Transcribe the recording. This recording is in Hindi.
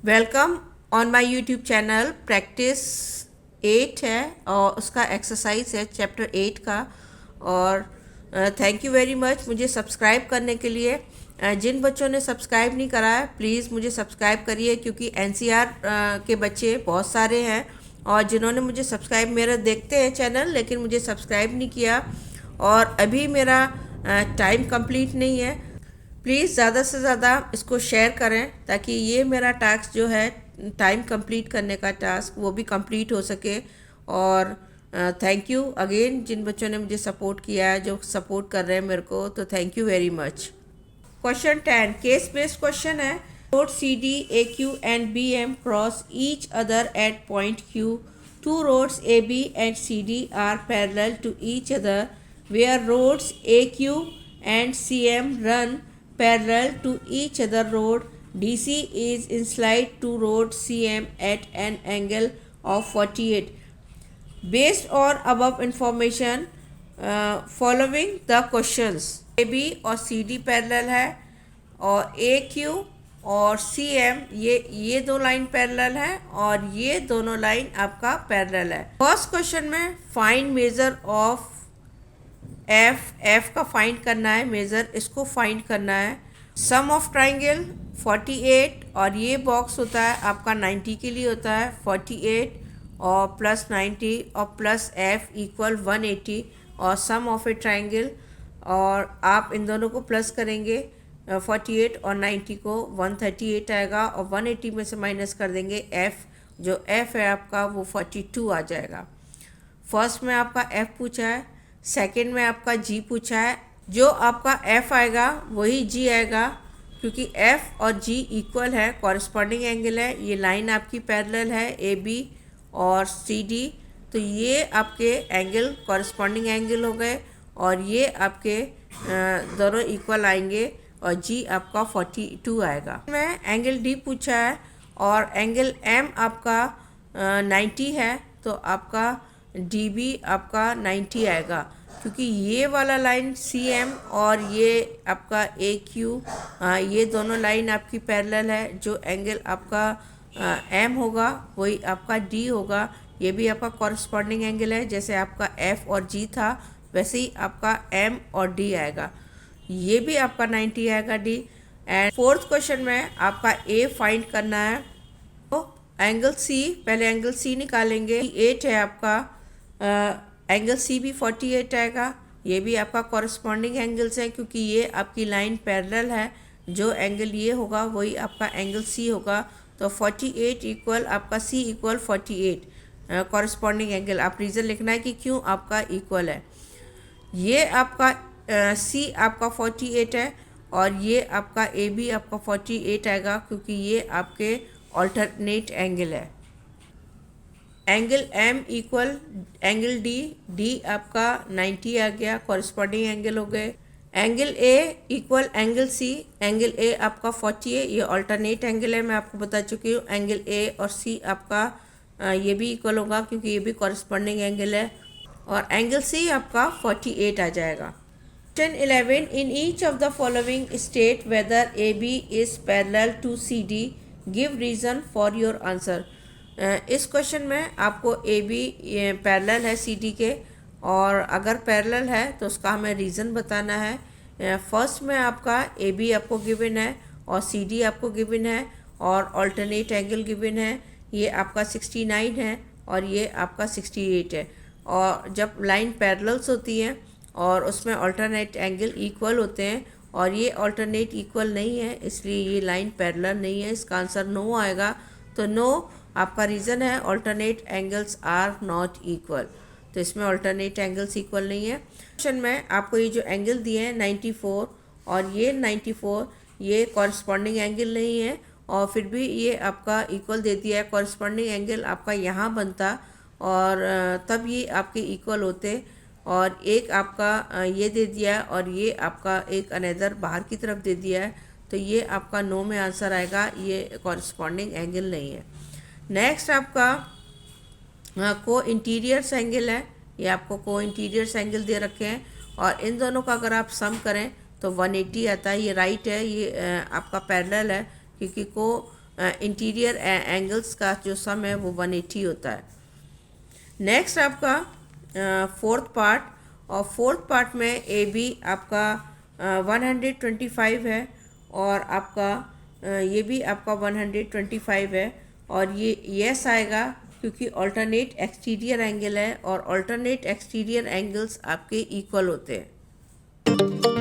Welcome on my YouTube channel. Practice 8 है और उसका एक्सरसाइज है चैप्टर 8 का। और थैंक यू वेरी मच मुझे सब्सक्राइब करने के लिए। जिन बच्चों ने सब्सक्राइब नहीं करा है प्लीज़ मुझे सब्सक्राइब करिए, क्योंकि एनसीआर के बच्चे बहुत सारे हैं और जिन्होंने मुझे सब्सक्राइब, मेरा देखते हैं चैनल लेकिन मुझे सब्सक्राइब नहीं किया और अभी मेरा टाइम कंप्लीट नहीं है। प्लीज़ ज़्यादा से ज़्यादा इसको शेयर करें ताकि ये मेरा टास्क जो है टाइम कंप्लीट करने का टास्क वो भी कंप्लीट हो सके। और थैंक यू अगेन जिन बच्चों ने मुझे सपोर्ट किया है, जो सपोर्ट कर रहे हैं मेरे को, तो thank you very much. Question 10 case based question है। Road C D A Q and B M cross each other at point Q. Two roads AB and CD are parallel to each other, where roads AQ and CM run parallel to each other. Road DC is inside to road CM at an angle of 48. Based on above information, following the questions. AB और CD पैरेलल है और AQ और CM ये दो लाइन पैरेलल है और ये दोनों लाइन आपका पैरेलल है। फर्स्ट क्वेश्चन में फाइंड मेजर ऑफ एफ का फाइंड करना है, मेजर इसको फाइंड करना है। सम ऑफ ट्राइंगल 48 और ये बॉक्स होता है आपका 90 के लिए होता है। 48 और प्लस 90 और प्लस एफ इक्वल 180 और सम ऑफ ए ट्राइंगल, और आप इन दोनों को प्लस करेंगे 48 और 90 को 138 आएगा और 180 में से माइनस कर देंगे एफ़, जो एफ़ है आपका वो 42 आ जाएगा। फर्स्ट में आपका एफ़ पूछा है, सेकंड में आपका जी पूछा है। जो आपका एफ़ आएगा वही जी आएगा, क्योंकि एफ़ और जी इक्वल है, कॉरस्पॉन्डिंग एंगल है। ये लाइन आपकी पैरेलल है ए बी और सी डी, तो ये आपके एंगल कॉरस्पॉन्डिंग एंगल हो गए और ये आपके दोनों इक्वल आएंगे और जी आपका 42 आएगा। मैं एंगल डी पूछा है और एंगल एम आपका 90 है, तो आपका डी भी आपका 90 आएगा, क्योंकि ये वाला लाइन सी एम और ये आपका ए क्यू ये दोनों लाइन आपकी पैरेलल है। जो एंगल आपका एम होगा वही आपका डी होगा। ये भी आपका कॉरस्पॉन्डिंग एंगल है, जैसे आपका एफ और जी था वैसे ही आपका एम और डी आएगा। ये भी आपका 90 आएगा डी। एंड फोर्थ क्वेश्चन में आपका ए फाइंड करना है, तो एंगल सी, पहले एंगल सी निकालेंगे। 8 है आपका, एंगल सी भी 48 आएगा। ये भी आपका कॉरस्पॉन्डिंग एंगल्स है, क्योंकि ये आपकी लाइन पैरेलल है। जो एंगल ये होगा वही आपका एंगल सी होगा, तो 48 इक्वल आपका सी इक्वल 48 कॉरस्पॉन्डिंग एंगल। आप रीज़न लिखना है कि क्यों आपका इक्वल है। ये आपका सी आपका 48 है और ये आपका ए भी आपका 48 आएगा, क्योंकि ये आपके ऑल्टरनेट एंगल है। Angle M equal angle D, D आपका 90 आ गया, कॉरस्पॉन्डिंग एंगल हो गए। Angle A equal angle C, angle A आपका 40 है, ये ऑल्टरनेट एंगल है, मैं आपको बता चुकी हूँ। एंगल ए और सी आपका ये भी इक्वल होगा, क्योंकि ये भी कॉरस्पॉन्डिंग एंगल है, और एंगल सी आपका 48 आ जाएगा। Question 11 in each of the following state whether A B is parallel to C D, give reason for your answer. इस क्वेश्चन में आपको ए बी पैरेलल है सी डी के, और अगर पैरेलल है तो उसका हमें रीज़न बताना है। फर्स्ट में आपका ए बी आपको गिवन है और सी डी आपको गिवन है और ऑल्टरनेट एंगल गिवन है। ये आपका 69 है और ये आपका 68 है। और जब लाइन पैरेलल्स होती हैं और उसमें ऑल्टरनेट एंगल इक्वल होते हैं और ये ऑल्टरनेट इक्वल नहीं है, इसलिए ये लाइन पैरेलल नहीं है। इसका आंसर नो आएगा, तो नो आपका रीज़न है alternate angles are not equal, तो इसमें ऑल्टरनेट एंगल्स इक्वल नहीं है। क्वेश्चन में आपको ये जो एंगल दिए हैं 94 और ये 94, ये कॉरस्पॉन्डिंग एंगल नहीं है और फिर भी ये आपका इक्वल दे दिया है। कॉरस्पॉन्डिंग एंगल आपका यहाँ बनता और तब ये आपके इक्वल होते, और एक आपका ये दे दिया है और ये आपका एक अनदर बाहर की तरफ दे दिया है, तो ये आपका नो में आंसर आएगा, ये कॉरस्पॉन्डिंग एंगल नहीं है। नेक्स्ट आपका को इंटीरियर्स एंगल है, ये आपको को इंटीरियर्स एंगल दे रखे हैं और इन दोनों का अगर आप सम करें तो 180 आता है। ये राइट है, ये आपका पैरेलल है, क्योंकि को इंटीरियर एंगल्स का जो सम है वो 180 होता है। नेक्स्ट आपका फोर्थ पार्ट, और फोर्थ पार्ट में ए बी आपका 125 है, और आपका ये भी आपका 125 है, और ये यस आएगा क्योंकि अल्टरनेट एक्सटीरियर एंगल है और अल्टरनेट एक्सटीरियर एंगल्स आपके इक्वल होते हैं।